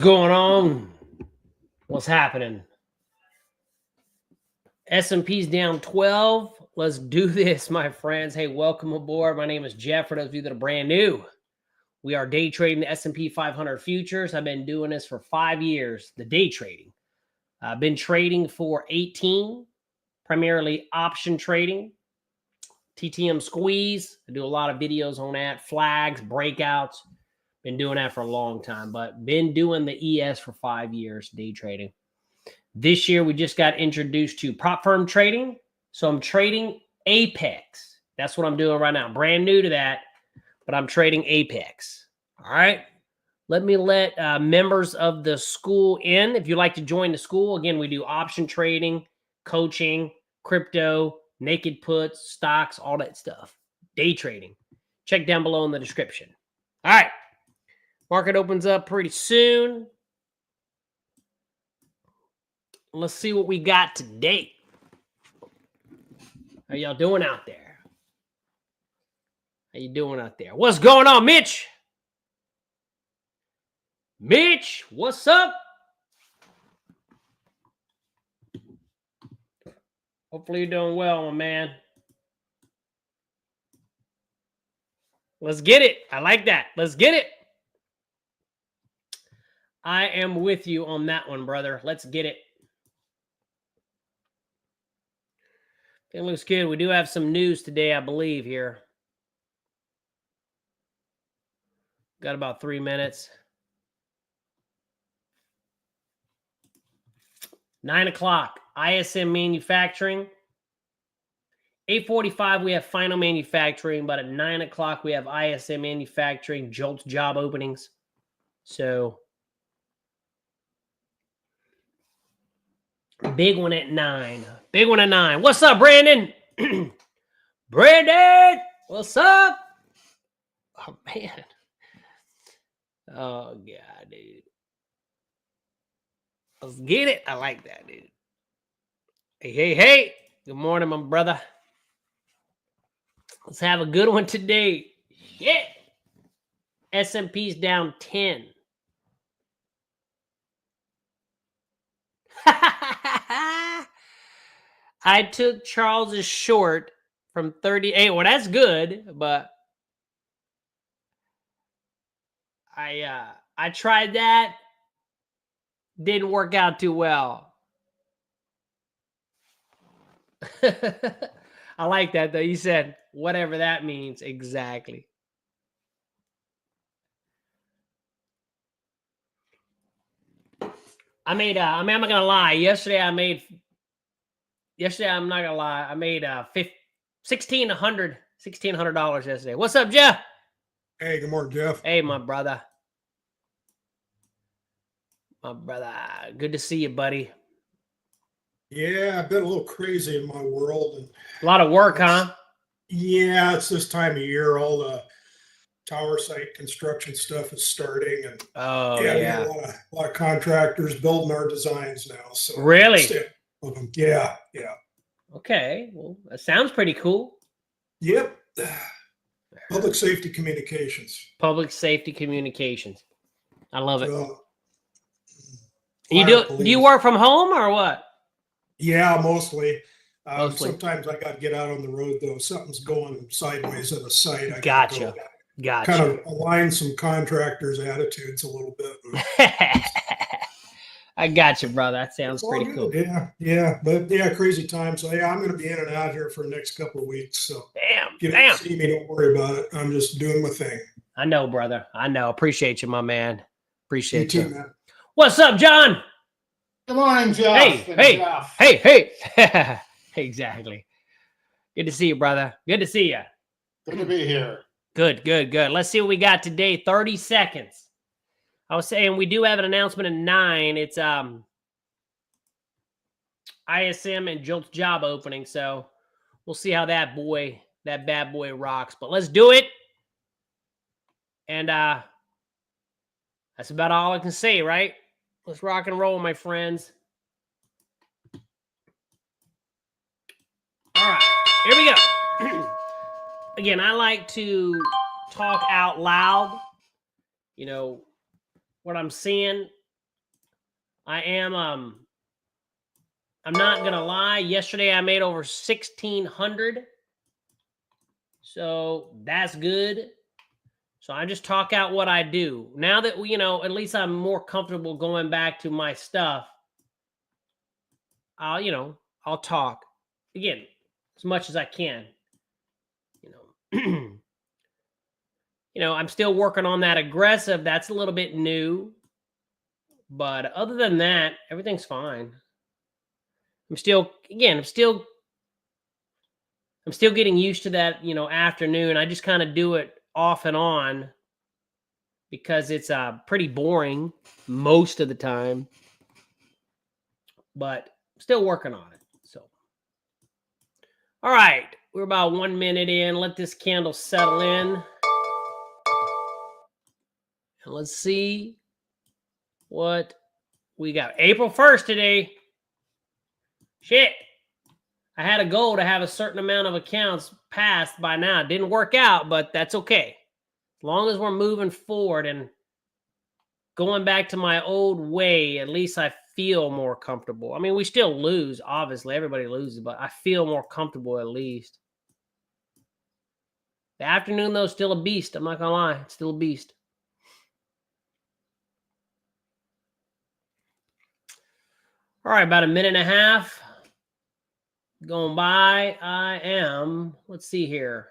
Going on? What's happening? S&P's down 12. Let's do this, my friends. Hey, welcome aboard. My name is Jeff. For those of you that are brand new, we are day trading the S&P 500 futures. I've been doing this for 5 years, the day trading. I've been trading for 18, primarily option trading, TTM squeeze. I do a lot of videos on that, flags, breakouts. Been doing that for a long time, but been doing the ES for 5 years, day trading. This year, we just got introduced to prop firm trading. So I'm trading Apex. That's what I'm doing right now. Brand new to that, but I'm trading Apex. All right. Let me let members of the school in. If you'd like to join the school, again, we do option trading, coaching, crypto, naked puts, stocks, all that stuff. Day trading. Check down below in the description. All right. Market opens up pretty soon. Let's see what we got today. How y'all doing out there? How you doing out there? What's going on, Mitch? Mitch, what's up? Hopefully you're doing well, my man. Let's get it. I like that. Let's get it. I am with you on that one, brother. Let's get it. It looks good. We do have some news today, I believe, here. Got about 3 minutes. 9 o'clock, ISM manufacturing. 8:45, we have final manufacturing, but at 9 o'clock, we have ISM manufacturing, Jolt job openings. So, big one at 9. Big one at 9. What's up, Brandon? Brandon, what's up? Oh, man. Oh, God, dude. Let's get it. I like that, dude. Hey, hey, hey. Good morning, my brother. Let's have a good one today. Shit. S&P's down 10. I took Charles's short from 38. Well, that's good, but I tried that. Didn't work out too well. I like that, though. You said whatever that means. Exactly. I'm not going to lie. Yesterday, I'm not going to lie. I made $1,600 yesterday. What's up, Jeff? Hey, good morning, Jeff. Hey, my brother. My brother. Good to see you, buddy. Yeah, I've been a little crazy in my world. And a lot of work, huh? Yeah, it's this time of year. All the tower site construction stuff is starting, and oh we yeah, got a lot of contractors building our designs now. So really, yeah. Okay, well, that sounds pretty cool. Yep. Public safety communications. Public safety communications. I love it. Do you work from home or what? Yeah, mostly. Sometimes I got to get out on the road, though. Something's going sideways at a site. I Gotcha. Kind of align some contractors' attitudes a little bit. I got you, brother. That sounds pretty cool. Yeah. But yeah, crazy time. So yeah, I'm going to be in and out here for the next couple of weeks. So damn. If you don't see me, don't worry about it. I'm just doing my thing. I know, brother. I know. Appreciate you, my man. Appreciate you. Too, man. What's up, John? Good morning, Jeff. Hey. Exactly. Good to see you, brother. Good to see you. Good to be here. Good. Let's see what we got today. 30 seconds. I was saying we do have an announcement at 9. It's ISM and Jolt's job opening. So we'll see how that bad boy rocks. But let's do it. And that's about all I can say, right? Let's rock and roll, my friends. All right, here we go. Again, I like to talk out loud. You know, what I'm seeing. I am, I'm not going to lie. Yesterday, I made over 1,600. So that's good. So I just talk out what I do. Now that, you know, at least I'm more comfortable going back to my stuff. I'll talk again as much as I can. I'm still working on that aggressive. That's a little bit new. But other than that, everything's fine. I'm still getting used to that, afternoon. I just kind of do it off and on because it's pretty boring most of the time. But still working on it. So, all right, we're about 1 minute in. Let this candle settle in. And let's see what we got. April 1st today. Shit. I had a goal to have a certain amount of accounts passed by now. It didn't work out, but that's okay. As long as we're moving forward and going back to my old way, at least I feel more comfortable. I mean, we still lose. Obviously, everybody loses, but I feel more comfortable at least. The afternoon, though, is still a beast. I'm not going to lie. It's still a beast. All right, about a minute and a half going by. I am, let's see here.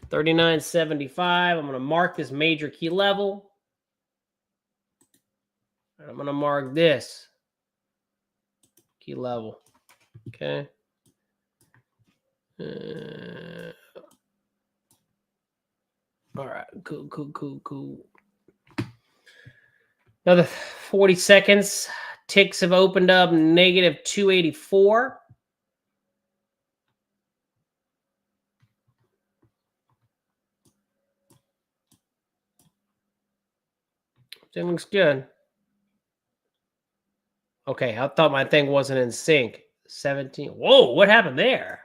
$39.75. I'm going to mark this major key level. And I'm going to mark this key level. Okay. All right. Cool. Another 40 seconds. Ticks have opened up negative 284. Everything looks good. Okay, I thought my thing wasn't in sync. 17. Whoa, what happened there?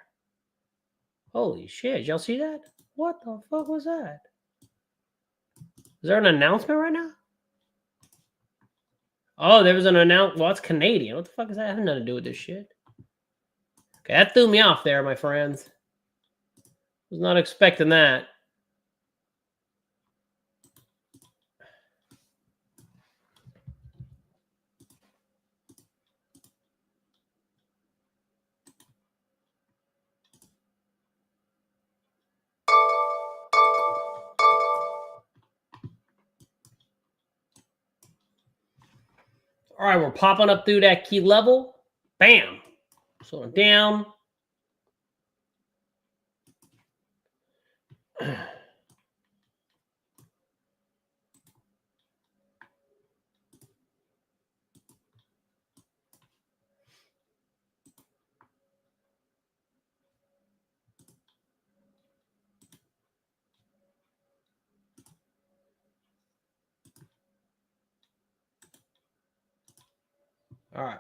Holy shit, y'all see that? What the fuck was that? Is there an announcement right now? Oh, there was an announcement. Well, it's Canadian. What the fuck does that have nothing to do with this shit? Okay, that threw me off there, my friends. Was not expecting that. All right, we're popping up through that key level. Bam. Slowing down. All right.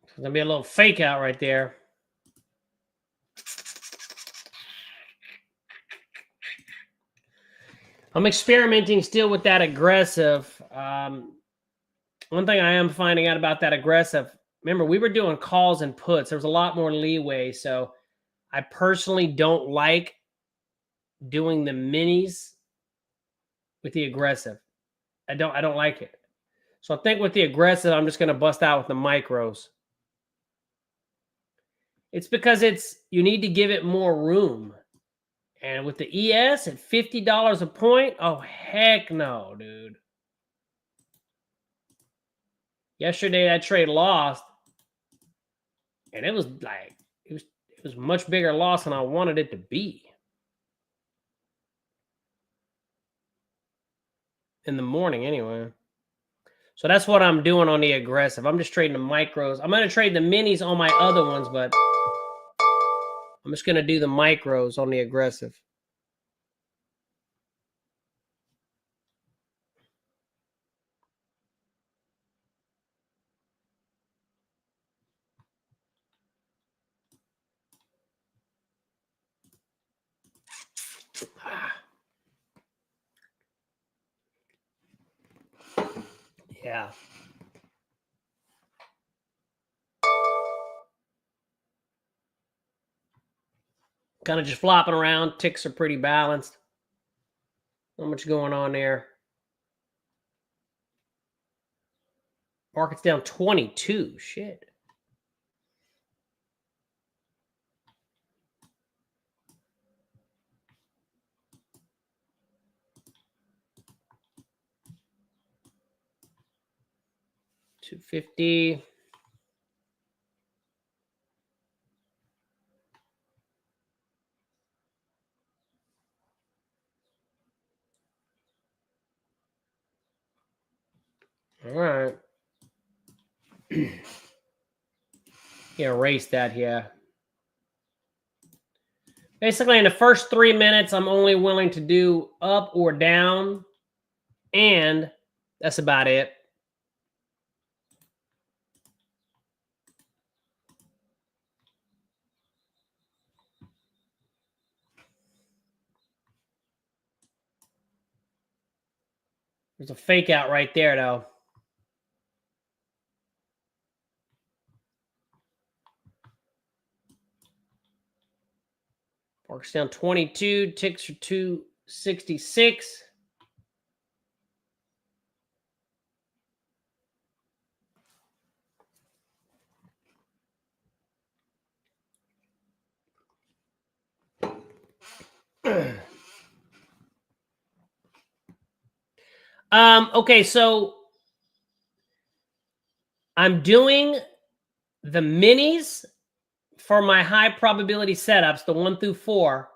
It's going to be a little fake out right there. I'm experimenting still with that aggressive. One thing I am finding out about that aggressive, remember, we were doing calls and puts. There was a lot more leeway. So I personally don't like doing the minis with the aggressive. I don't like it. So I think with the aggressive, I'm just going to bust out with the micros. It's because you need to give it more room. And with the ES at $50 a point, oh, heck no, dude. Yesterday, that trade lost. And it was like, it was much bigger loss than I wanted it to be. In the morning, anyway. So that's what I'm doing on the aggressive. I'm just trading the micros. I'm going to trade the minis on my other ones, but I'm just going to do the micros on the aggressive. Yeah. Kind of just flopping around. Ticks are pretty balanced. Not much going on there. Market's down 22. Shit. $250. All right. Erase that here. Basically, in the first 3 minutes, I'm only willing to do up or down, and that's about it. There's a fake out right there, though. Mark's down 22. Ticks are 266. Okay, so I'm doing the minis for my high probability setups, the 1 through 4,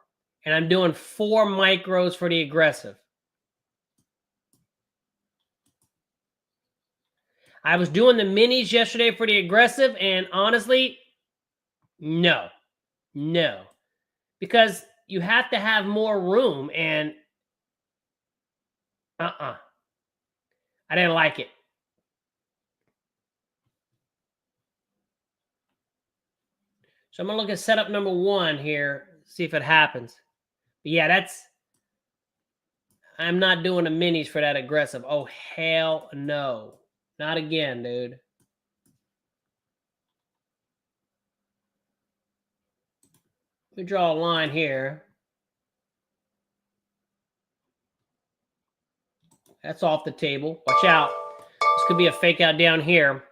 and I'm doing 4 micros for the aggressive. I was doing the minis yesterday for the aggressive, and honestly, no. Because you have to have more room, and I didn't like it. So I'm going to look at setup number 1 here, see if it happens. But yeah, I'm not doing the minis for that aggressive. Oh, hell no. Not again, dude. Let me draw a line here. That's off the table. Watch out. This could be a fake out down here.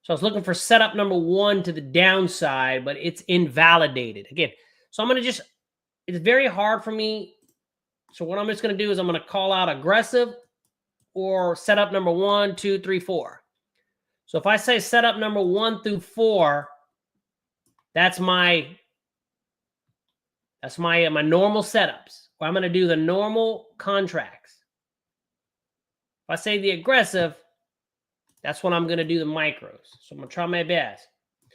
So I was looking for setup number 1 to the downside, but it's invalidated. Again, so I'm going to it's very hard for me. So what I'm just going to do is I'm going to call out aggressive or setup number 1, 2, 3, 4. So if I say setup number 1 through 4, that's my normal setups. I'm going to do the normal contracts. If I say the aggressive, that's when I'm going to do the micros. So I'm going to try my best.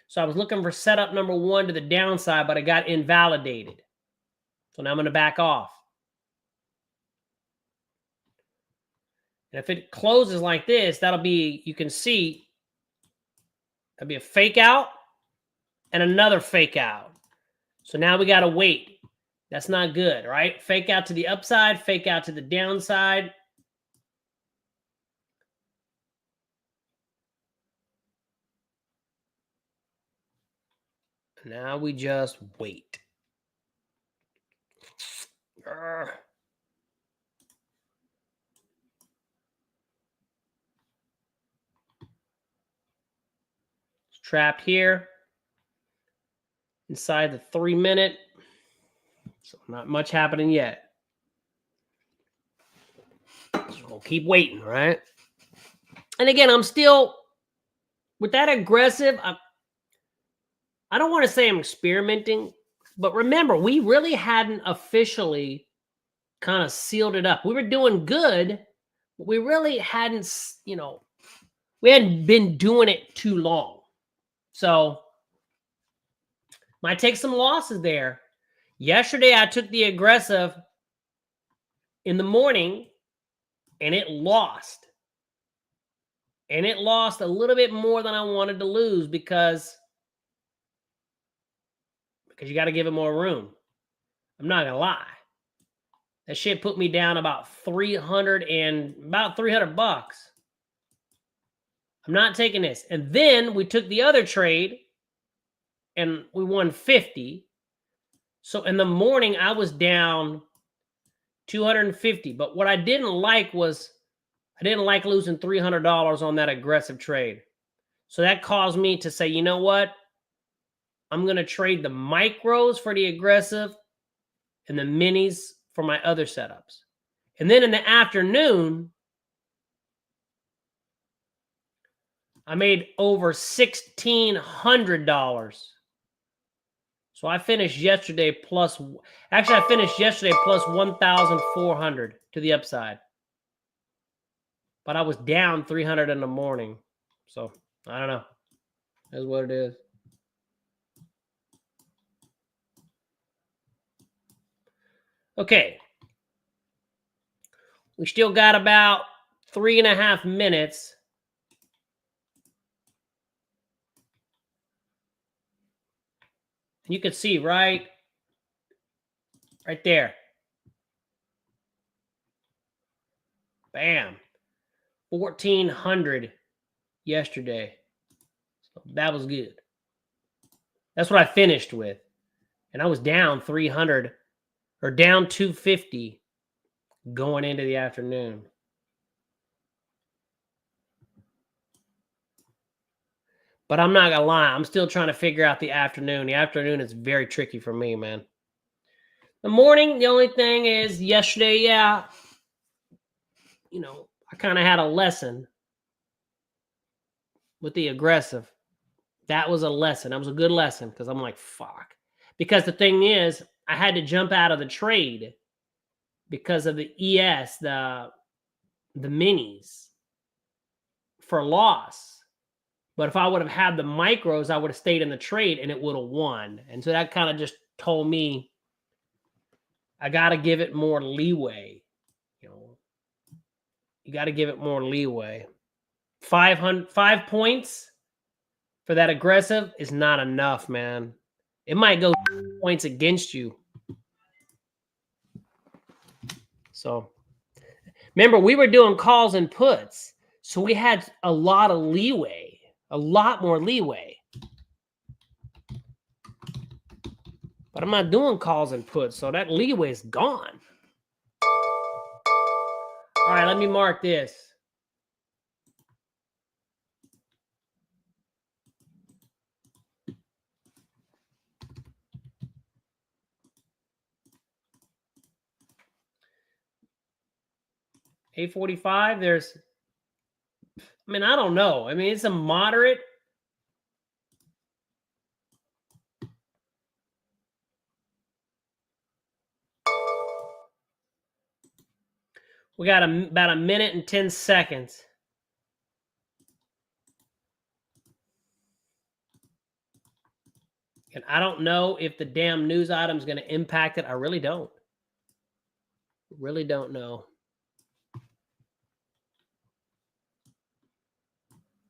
So I was looking for setup number 1 to the downside, but I got invalidated. So now I'm going to back off. And if it closes like this, that'll be, you can see, that'll be a fake out and another fake out. So now we got to wait. That's not good, right? Fake out to the upside, fake out to the downside. Now we just wait. It's trapped here inside the 3 minute. So not much happening yet. So we'll keep waiting, right? And again, I'm still with that aggressive. I don't want to say I'm experimenting, but remember, we really hadn't officially kind of sealed it up. We were doing good, but we really hadn't, we hadn't been doing it too long. So Might take some losses there. Yesterday, I took the aggressive in the morning, and it lost. And it lost a little bit more than I wanted to lose because you got to give it more room. I'm not going to lie. That shit put me down about $300 bucks. I'm not taking this. And then we took the other trade and we won 50. So in the morning, I was down 250. But what I didn't like was I didn't like losing $300 on that aggressive trade. So that caused me to say, you know what? I'm going to trade the micros for the aggressive and the minis for my other setups. And then in the afternoon, I made over $1,600. So I finished yesterday plus, actually I finished yesterday plus 1,400 to the upside. But I was down 300 in the morning. So I don't know. That's what it is. Okay. We still got about 3.5 minutes. You can see right there. Bam. 1,400 yesterday. So that was good. That's what I finished with. And I was down 300 or down 250 going into the afternoon. But I'm not going to lie. I'm still trying to figure out the afternoon. The afternoon is very tricky for me, man. The morning, the only thing is yesterday, yeah, you know, I kind of had a lesson with the aggressive. That was a lesson. That was a good lesson because I'm like, fuck. Because the thing is, I had to jump out of the trade because of the ES, the minis for loss. But if I would have had the micros, I would have stayed in the trade and it would have won. And so that kind of just told me I got to give it more leeway. You know, you got to give it more leeway. 5 points for that aggressive is not enough, man. It might go points against you. So remember, we were doing calls and puts. So we had a lot of leeway. A lot more leeway. But I'm not doing calls and puts, so that leeway is gone. All right, let me mark this. $8.45, there's, I mean, I don't know. I mean, it's a moderate. We got about 1 minute and 10 seconds. And I don't know if the damn news item is going to impact it. I really don't. Really don't know.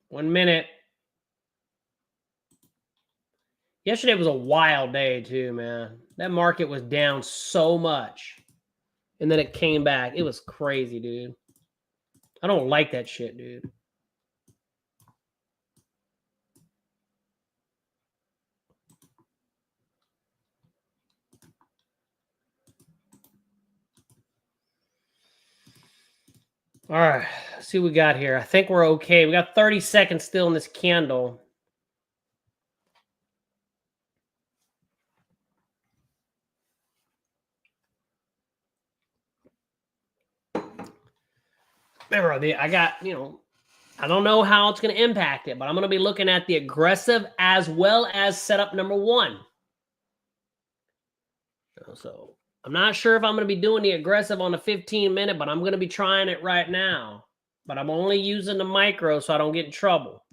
1 minute. Yesterday was a wild day too, man. That market was down so much. And then it came back. It was crazy, dude. I don't like that shit, dude. All right. Let's see what we got here. I think we're okay. We got 30 seconds still in this candle. Remember, I got, you know, I don't know how it's going to impact it, but I'm going to be looking at the aggressive as well as setup number 1. So I'm not sure if I'm going to be doing the aggressive on the 15-minute, but I'm going to be trying it right now. But I'm only using the micro so I don't get in trouble.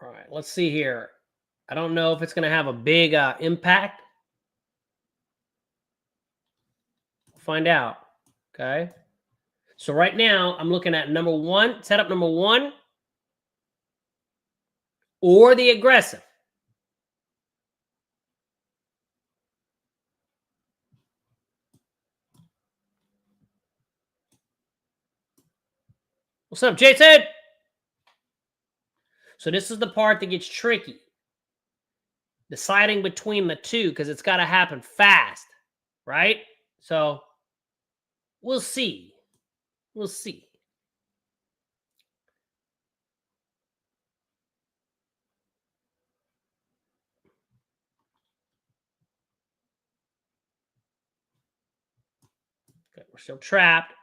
All right, let's see here. I don't know if it's going to have a big impact. We'll find out. Okay. So right now, I'm looking at number one, setup number one, or the aggressive. What's up, Jason? So this is the part that gets tricky. Deciding between the two, because it's got to happen fast, right? So we'll see. We'll see. Okay, we're still trapped.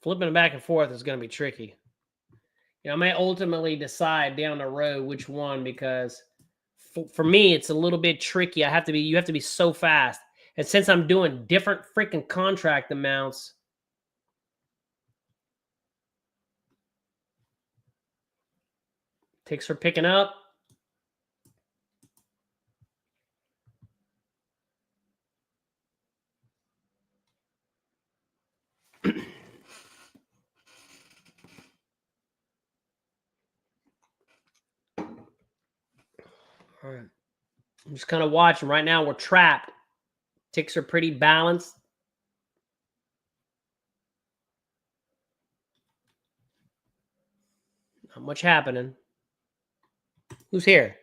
Flipping back and forth is going to be tricky. I may ultimately decide down the road which one, because for me, it's a little bit tricky. You have to be so fast. And since I'm doing different freaking contract amounts, ticks are picking up. All right. I'm just kind of watching. Right now, we're trapped. Ticks are pretty balanced. Not much happening. Who's here?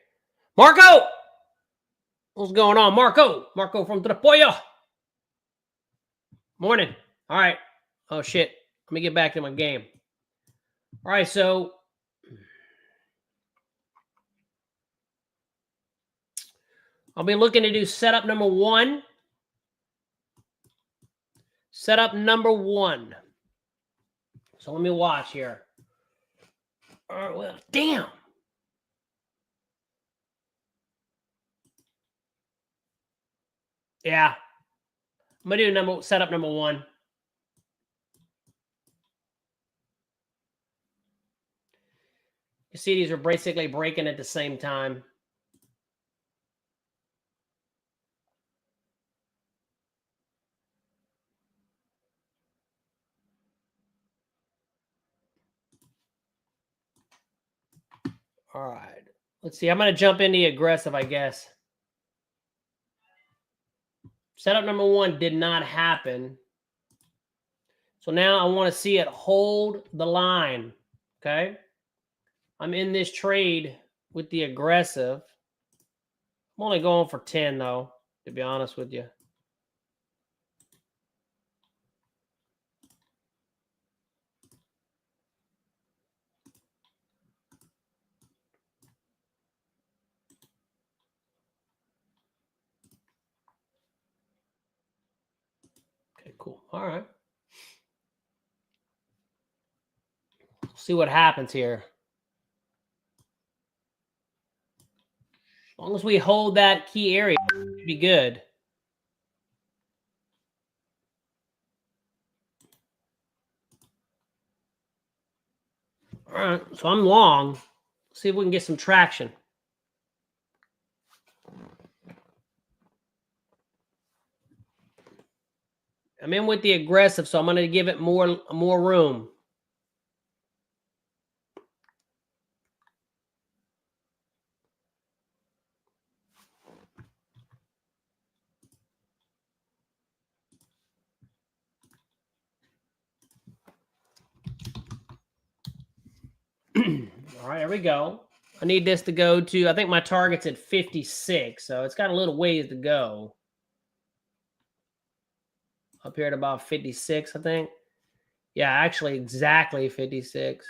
Marco! What's going on, Marco? Marco from Trapollo. Morning. All right. Oh, shit. Let me get back to my game. All right, so I'll be looking to do setup number one. Setup number one. So let me watch here. All right, well, damn. Yeah. I'm going to do setup number one. You see these are basically breaking at the same time. All right. Let's see. I'm going to jump into the aggressive, I guess. Setup number one did not happen. So now I want to see it hold the line. Okay. I'm in this trade with the aggressive. I'm only going for 10, though, to be honest with you. Okay, cool. All right. See what happens here. As long as we hold that key area, it should be good. All right, so I'm long. Let's see if we can get some traction. I'm in with the aggressive, so I'm going to give it more room. All right, here we go. I need this to go to, I think my target's at 56, so it's got a little ways to go. Up here at about 56, I think. Yeah, actually exactly 56.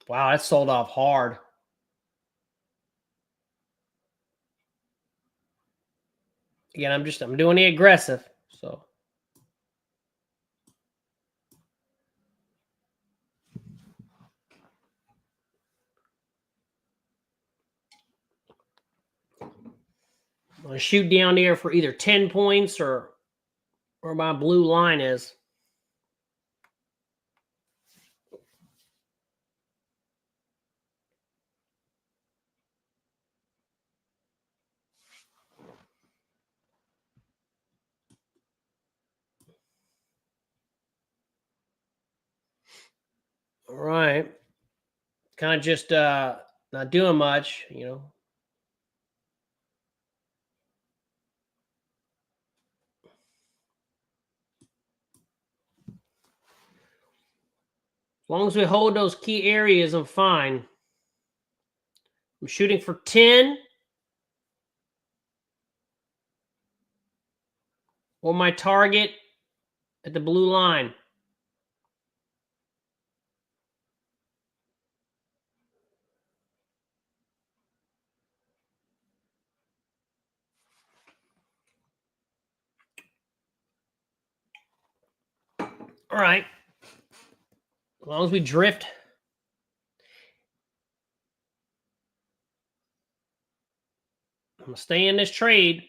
Wow, that sold off hard. Again, I'm doing the aggressive. So I'm going to shoot down there for either 10 points or my blue line is. All right. Kind of just not doing much, you know. As long as we hold those key areas, I'm fine. I'm shooting for 10. Or my target at the blue line. All right. As long as we drift. I'm going to stay in this trade.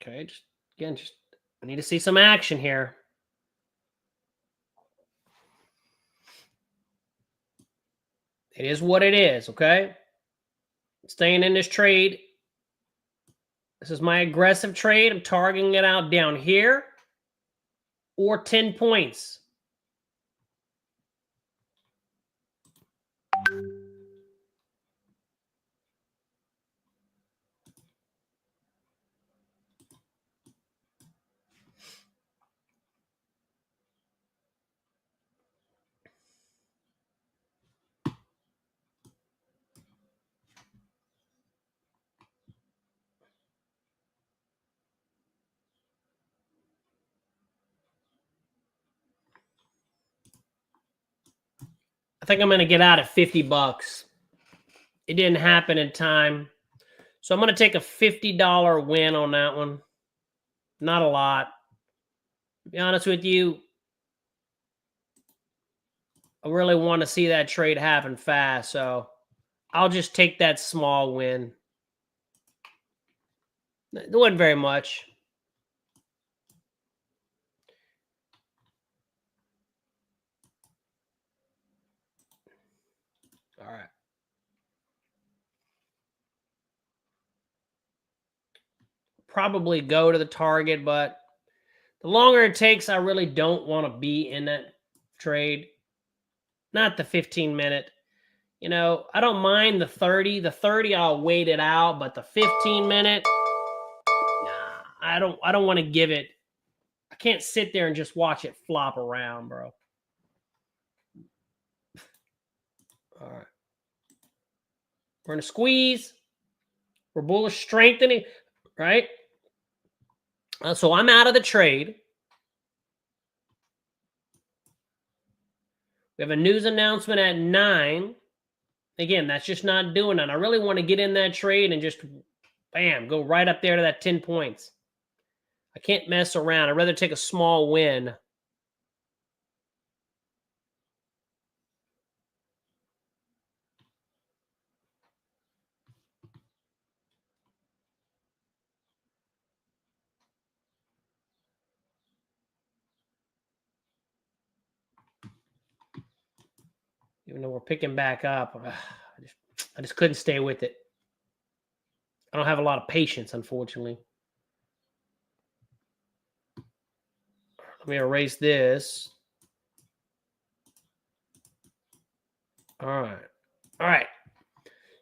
Okay, I need to see some action here. It is what it is, okay? Staying in this trade. This is my aggressive trade. I'm targeting it out down here or 10 points. I think I'm going to get out at $50. It didn't happen in time. So I'm going to take a $50 win on that one. Not a lot. To be honest with you, I really want to see that trade happen fast. So I'll just take that small win. It wasn't very much. All right. Probably go to the target, but the longer it takes, I really don't want to be in that trade. Not the 15-minute. You know, I don't mind the 30. The 30, I'll wait it out, but the 15-minute, nah, I don't want to give it. I can't sit there and just watch it flop around, bro. All right. We're in a squeeze. We're bullish strengthening, right? So I'm out of the trade. We have a news announcement at 9. Again, that's just not doing it. I really want to get in that trade and just, bam, go right up there to that 10 points. I can't mess around. I'd rather take a small win. Even though we're picking back up, I just couldn't stay with it. I don't have a lot of patience, unfortunately. Let me erase this. All right. All right.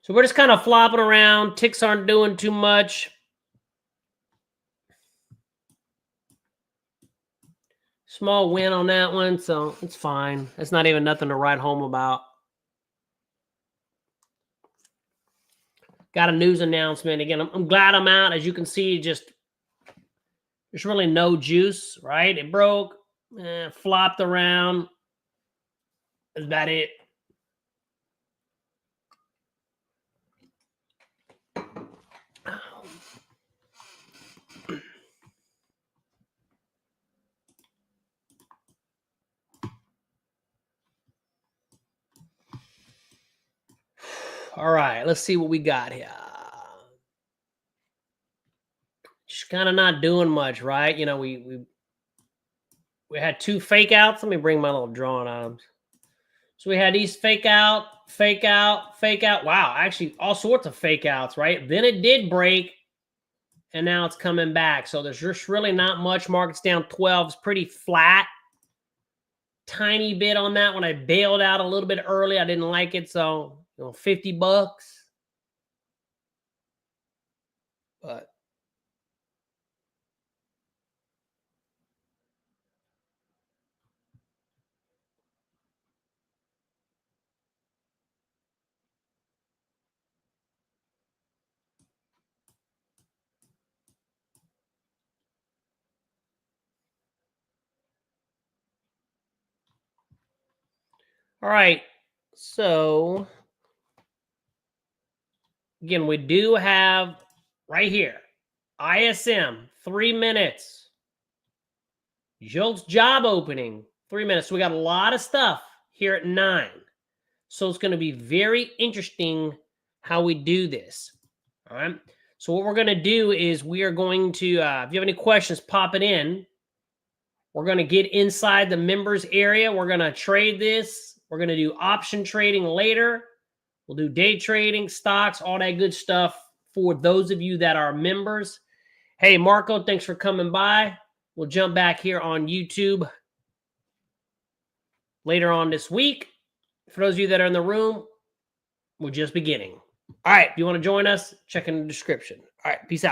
So we're just kind of flopping around. Ticks aren't doing too much. Small win on that one, so it's fine. It's not even nothing to write home about. Got a news announcement. Again, I'm glad I'm out. As you can see, just there's really no juice, right? It broke, flopped around. That's about it. All right, let's see what we got here. Just kind of not doing much, right? You know, we had 2 fake outs. Let me bring my little drawing items. So we had these fake out, fake out, fake out. Wow, actually all sorts of fake outs, right? Then it did break, and now it's coming back. So there's just really not much. Market's down 12. It's pretty flat. Tiny bit on that one. I bailed out a little bit early. I didn't like it, so $50. But all right, so again, we do have right here ISM 3 minutes. Jolt's job opening 3 minutes. So we got a lot of stuff here at 9. So it's going to be very interesting how we do this. All right. So what we're going to do is we are going to, if you have any questions, pop it in. We're going to get inside the members area. We're going to trade this. We're going to do option trading later. We'll do day trading, stocks, all that good stuff for those of you that are members. Hey, Marco, thanks for coming by. We'll jump back here on YouTube later on this week. For those of you that are in the room, we're just beginning. All right, if you want to join us, check in the description. All right, peace out.